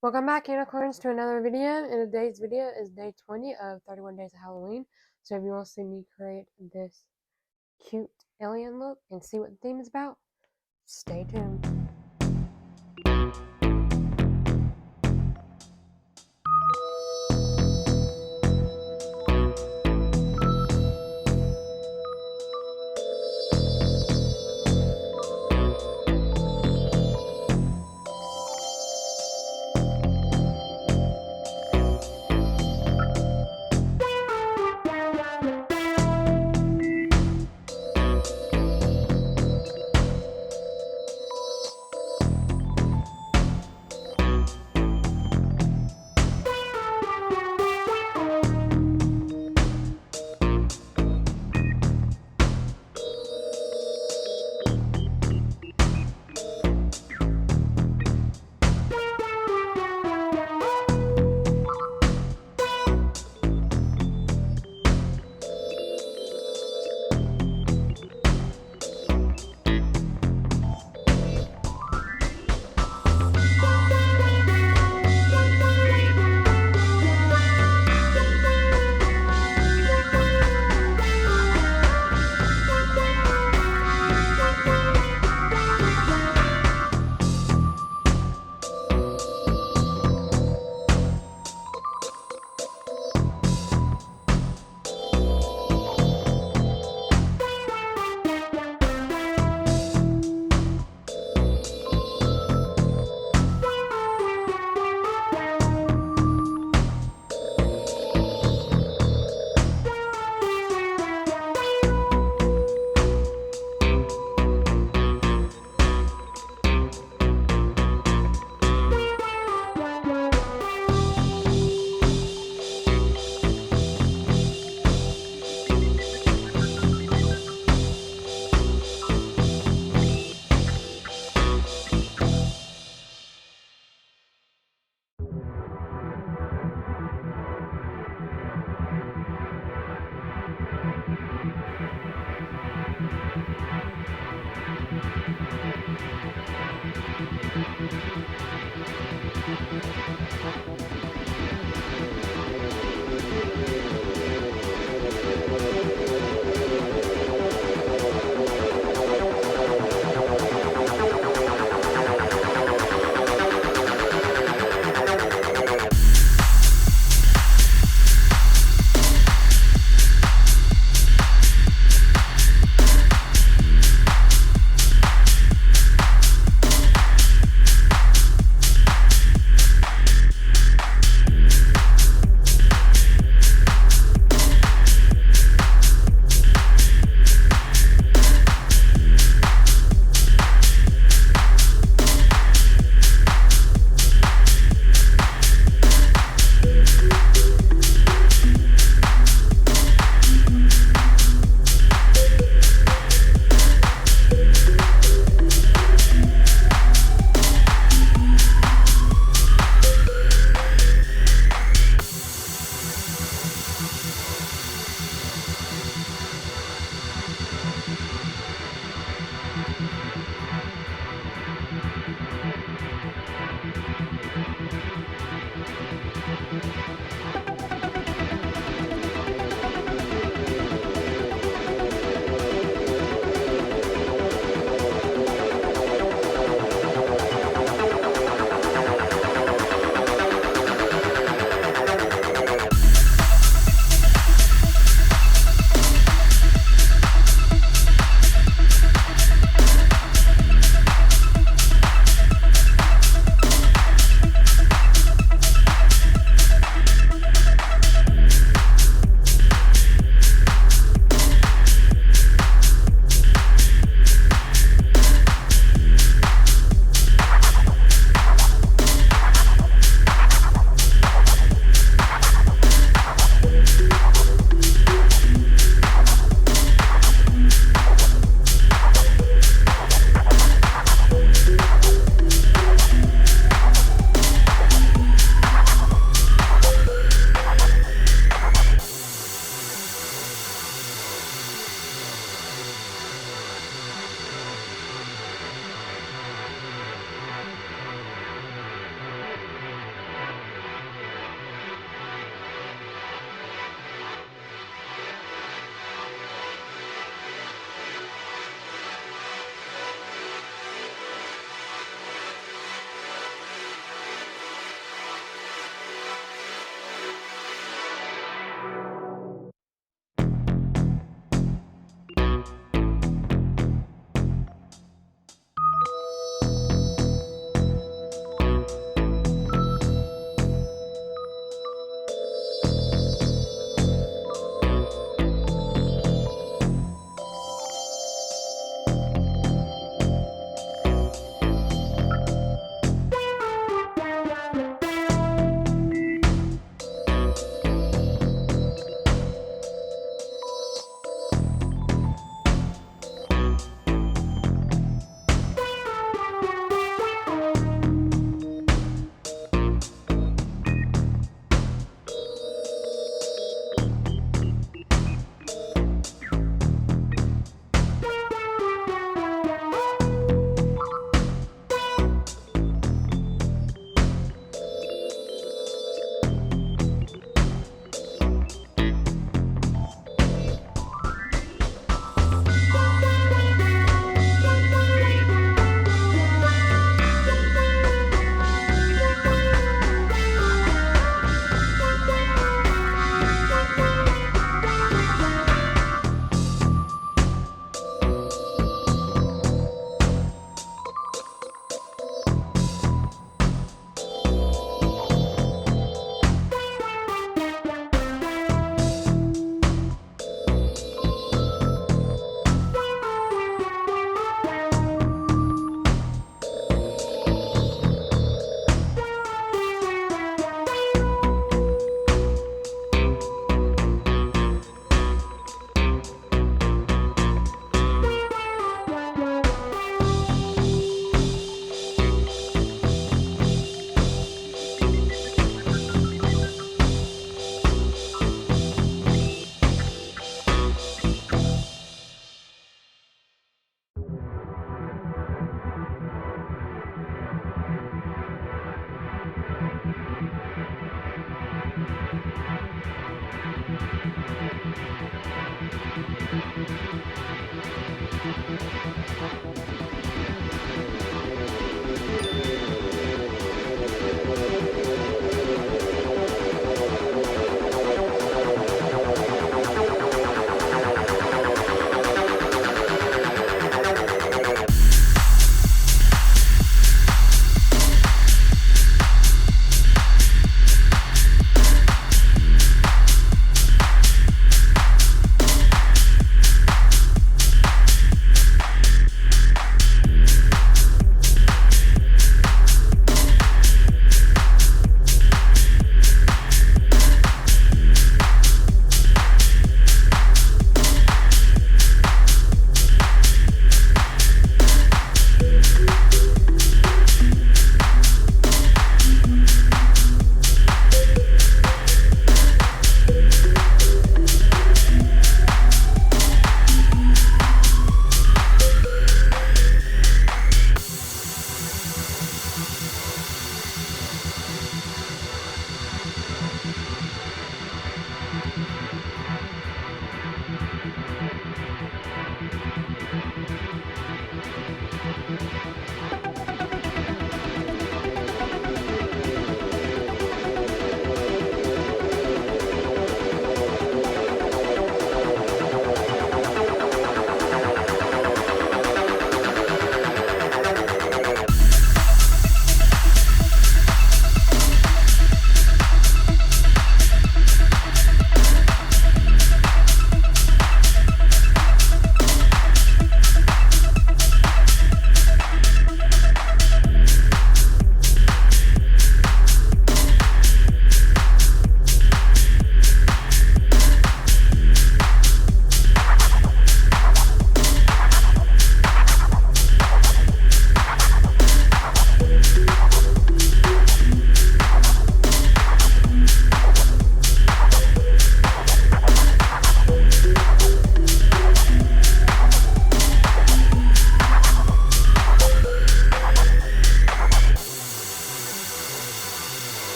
Welcome back in accordance to another video, and today's video is day 20 of 31 days of Halloween. So if you want to see me create this cute alien look and see what the theme is about, stay tuned.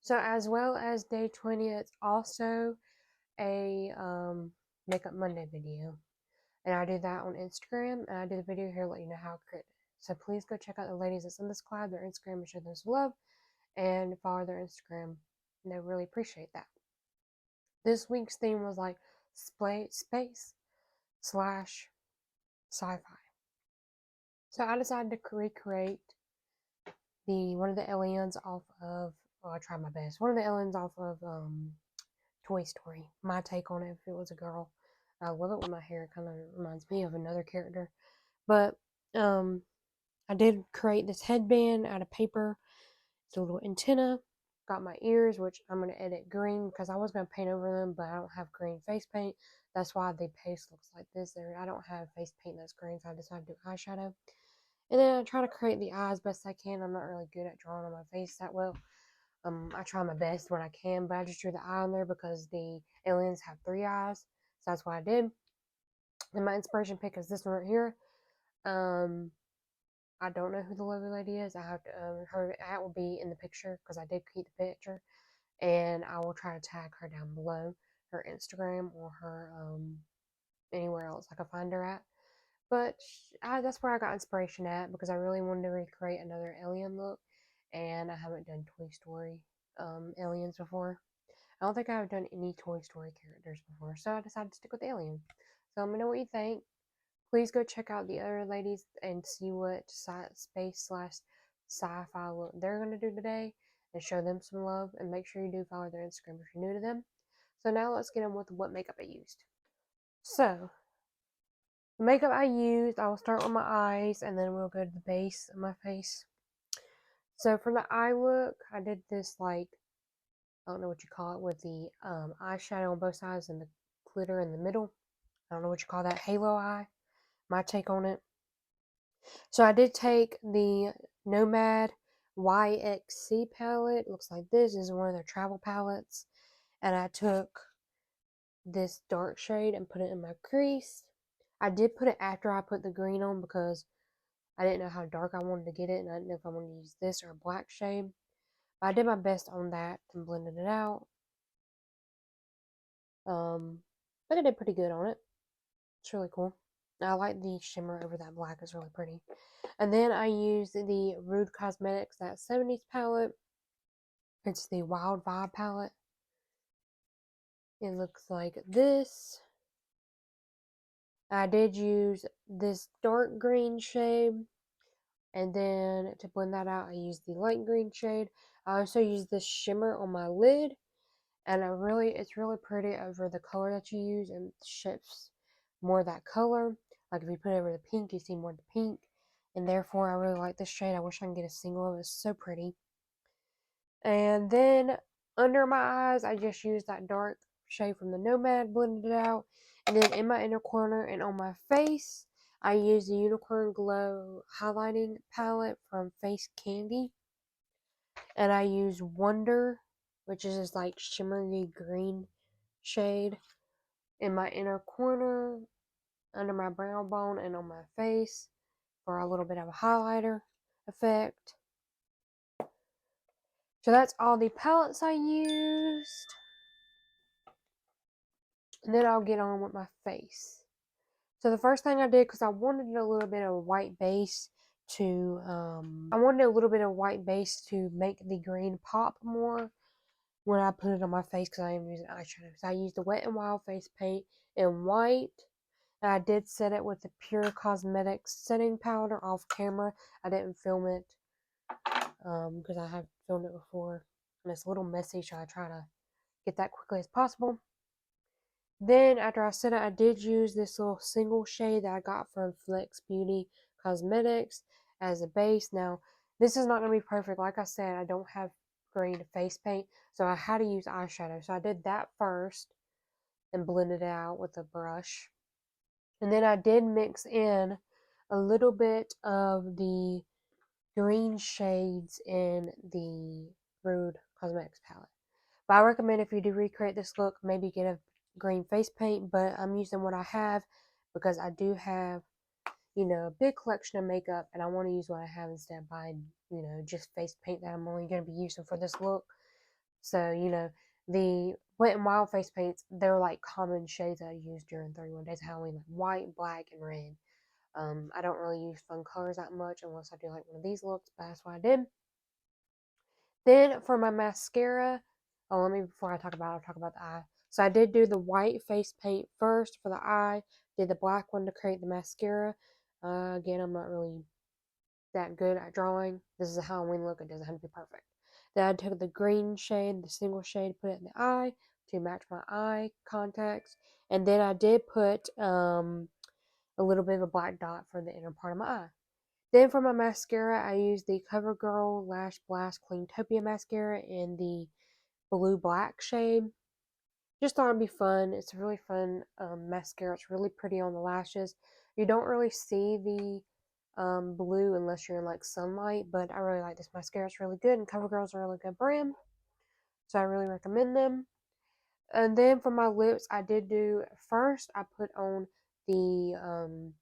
So as well as day 20, it's also a Makeup Monday video. And I do that on Instagram, and I do the video here to let you know how I create it. So please go check out the ladies that's in this collab, their Instagram, and show them some love, and follow their Instagram. And they really appreciate that. This week's theme was like space slash sci-fi. So I decided to recreate one of the aliens off of, well, I tried my best, one of the aliens off of Toy Story. My take on it, if it was a girl. I love it with my hair. It kind of reminds me of another character. But I did create this headband out of paper. It's a little antenna. Got my ears, which I'm going to edit green because I was going to paint over them, but I don't have green face paint. That's why the face looks like this. I don't have face paint that's green, so I decided to do eyeshadow. And then I try to create the eyes best I can. I'm not really good at drawing on my face that well. I try my best when I can, but I just drew the eye on there because the aliens have 3 eyes. So that's what I did. And my inspiration pick is this one right here. I don't know who the lovely lady is. I have to, her hat will be in the picture because I did keep the picture. And I will try to tag her down below, her Instagram or her, anywhere else I can find her at. But that's where I got inspiration at because I really wanted to recreate another alien look. And I haven't done Toy Story aliens before. I don't think I've done any Toy Story characters before, so I decided to stick with alien. So let me know what you think. Please go check out the other ladies and see what space slash sci-fi look they're going to do today and show them some love. And make sure you do follow their Instagram if you're new to them. So now let's get on with what makeup I used. So the makeup I used, I will start with my eyes and then we'll go to the base of my face. So for the eye look, I did this like, I don't know what you call it, with the eyeshadow on both sides and the glitter in the middle. I don't know what you call that, halo eye. My take on it. So I did take the Nomad YXC palette. It looks like this is one of their travel palettes. And I took this dark shade and put it in my crease. I did put it after I put the green on because I didn't know how dark I wanted to get it. And I didn't know if I wanted to use this or a black shade. But I did my best on that and blended it out. But I did pretty good on it. It's really cool. I like the shimmer over that black. It's really pretty. And then I used the Rude Cosmetics, that 70s palette. It's the Wild Vibe palette. It looks like this. I did use this dark green shade. And then to blend that out, I used the light green shade. I also used this shimmer on my lid. And it's really pretty over the color that you use and shifts more of that color. Like if you put it over the pink, you see more of the pink. And therefore, I really like this shade. I wish I can get a single of it. It's so pretty. And then under my eyes, I just used that dark shade from the Nomad, blended it out. And then in my inner corner and on my face, I used the Unicorn Glow highlighting palette from Face Candy. And I used Wonder, which is this like shimmery green shade, in my inner corner, under my brow bone, and on my face for a little bit of a highlighter effect. So that's all the palettes I used. And then I'll get on with my face. So the first thing I did, because I wanted a little bit of white base to, make the green pop more when I put it on my face, because I am using eyeshadow. So I used the Wet n Wild face paint in white. And I did set it with the Pure Cosmetics setting powder off camera. I didn't film it because I have filmed it before. And it's a little messy, so I try to get that quickly as possible. Then after I set it, I did use this little single shade that I got from Flex Beauty Cosmetics as a base. Now, this is not going to be perfect. Like I said, I don't have green face paint, so I had to use eyeshadow. So I did that first and blended it out with a brush. And then I did mix in a little bit of the green shades in the Rude Cosmetics palette. But I recommend if you do recreate this look, maybe get a green face paint, but I'm using what I have because I do have, a big collection of makeup and I want to use what I have instead of buying, just face paint that I'm only going to be using for this look. So, you know, the Wet n Wild face paints, they're like common shades that I use during 31 Days of Halloween, like white, black, and red. I don't really use fun colors that much unless I do like one of these looks, but that's what I did. Then for my mascara, before I talk about it, I'll talk about the eye. So I did do the white face paint first for the eye, did the black one to create the mascara. Again, I'm not really that good at drawing. This is a Halloween look, it doesn't have to be perfect. Then I took the green shade, the single shade, put it in the eye to match my eye contacts. And then I did put a little bit of a black dot for the inner part of my eye. Then for my mascara, I used the CoverGirl Lash Blast Cleantopia mascara in the blue black shade. Just thought it'd be fun. It's a really fun mascara. It's really pretty on the lashes. You don't really see the blue unless you're in like sunlight, but I really like this mascara. It's really good, and CoverGirl's a really good brand, so I really recommend them. And then for my lips, I did do first. I put on the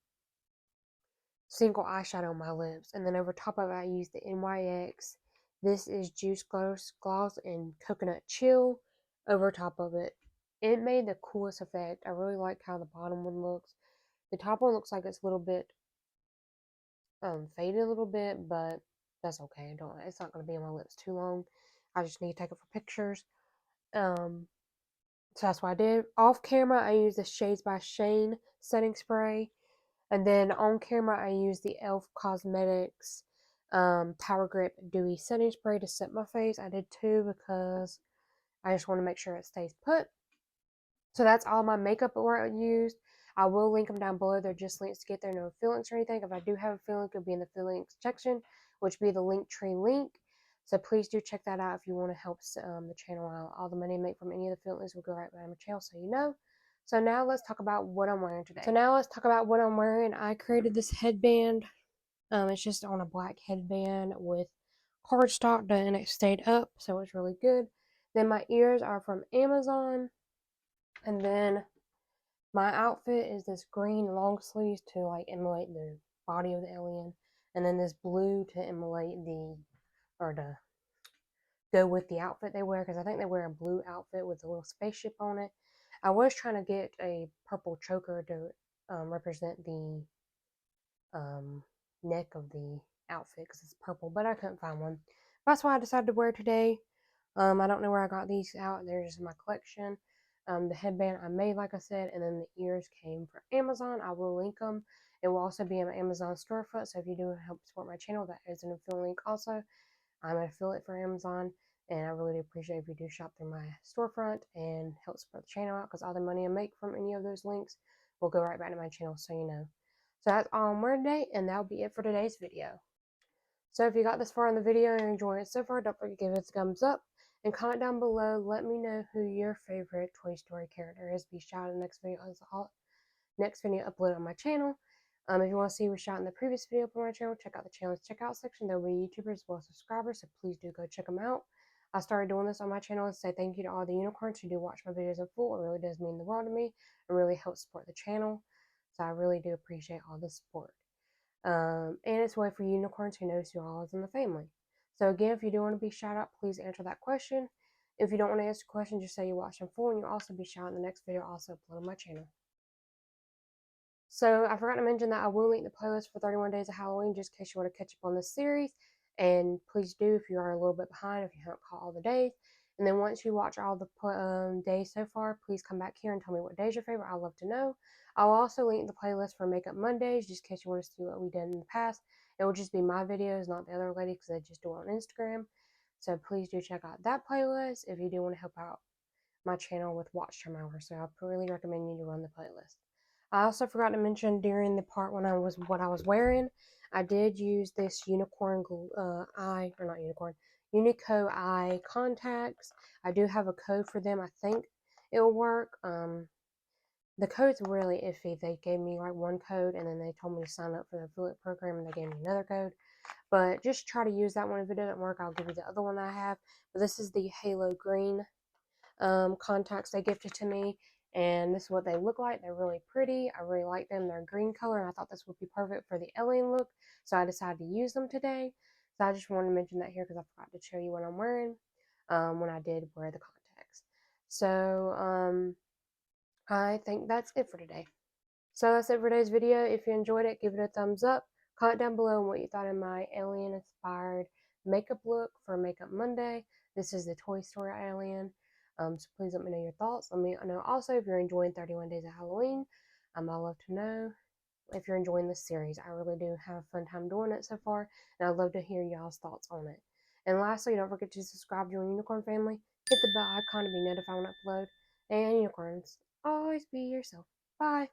single eyeshadow on my lips, and then over top of it, I used the NYX. This is Juice Gloss and Coconut Chill over top of it. It made the coolest effect. I really like how the bottom one looks. The top one looks like it's a little bit faded a little bit, but that's okay. It's not going to be on my lips too long. I just need to take it for pictures. So that's what I did. Off camera, I used the Shades by Shane setting spray. And then on camera, I used the e.l.f. Cosmetics Power Grip Dewy Setting Spray to set my face. I did two because I just want to make sure it stays put. So that's all my makeup I used. I will link them down below. They're just links to get there, no affiliates or anything. If I do have a affiliate, it'll be in the affiliate section, which will be the Linktree link. So please do check that out if you want to help the channel out. All the money I make from any of the affiliates will go right back to my channel, so you know. So now let's talk about what I'm wearing today. I created this headband. It's just on a black headband with cardstock done and it stayed up, so it's really good. Then my ears are from Amazon. And then my outfit is this green long sleeves to like emulate the body of the alien. And then this blue to emulate to go with the outfit they wear, because I think they wear a blue outfit with a little spaceship on it. I was trying to get a purple choker to represent the neck of the outfit because it's purple, but I couldn't find one. That's why I decided to wear today. I don't know where I got these out. They're just in my collection. The headband I made, like I said, and then the ears came from Amazon. I will link them. It will also be in my Amazon storefront, so if you do help support my channel, that is an affiliate link also. I'm an affiliate for Amazon, and I really do appreciate if you do shop through my storefront and help support the channel out, because all the money I make from any of those links will go right back to my channel, so you know. So that's all I'm wearing today, and that'll be it for today's video. So if you got this far in the video and you're enjoying it so far, don't forget to give it a thumbs up and comment down below. Let me know who your favorite Toy Story character is. Be shouted in the next video uploaded on my channel. If you want to see what shot in the previous video on my channel, check out the channel's checkout section. There will be YouTubers as well as subscribers, so please do go check them out. I started doing this on my channel to say thank you to all the unicorns who do watch my videos in full. It really does mean the world to me. It really helps support the channel. So I really do appreciate all the support. And it's a way for unicorns who knows who all is in the family. So again, if you do want to be shouted out, please answer that question. If you don't want to answer the question, just say you watched in full, and you'll also be shouted in the next video also uploaded on my channel. So I forgot to mention that I will link the playlist for 31 Days of Halloween just in case you want to catch up on this series. And please do if you are a little bit behind, if you haven't caught all the days. And then once you watch all the days so far, please come back here and tell me what day is your favorite. I'd love to know. I'll also link the playlist for Makeup Mondays just in case you want to see what we did in the past. It will just be my videos, not the other lady, because I just do it on Instagram. So please do check out that playlist if you do want to help out my channel with watch time hours. So I really recommend you to run the playlist. I also forgot to mention during the part when what I was wearing, I did use this Unico eye contacts. I do have a code for them. I think it'll work. The code's really iffy. They gave me like one code and then they told me to sign up for the affiliate program and they gave me another code. But just try to use that one. If it doesn't work, I'll give you the other one that I have. But this is the Halo Green contacts they gifted to me, and this is what they look like. They're really pretty. I really like them. They're green color, and I thought this would be perfect for the alien look, so I decided to use them today. So I just wanted to mention that here because I forgot to show you what I'm wearing. when I did wear the contacts. So I think that's it for today. So that's it for today's video. If you enjoyed it, give it a thumbs up. Comment down below on what you thought of my alien-inspired makeup look for Makeup Monday. This is the Toy Story alien. So please let me know your thoughts. Let me know also if you're enjoying 31 Days of Halloween. I'd love to know if you're enjoying this series. I really do have a fun time doing it so far, and I'd love to hear y'all's thoughts on it. And lastly, don't forget to subscribe to our Unicorn family. Hit the bell icon to be notified when I upload. And unicorns, always be yourself. Bye.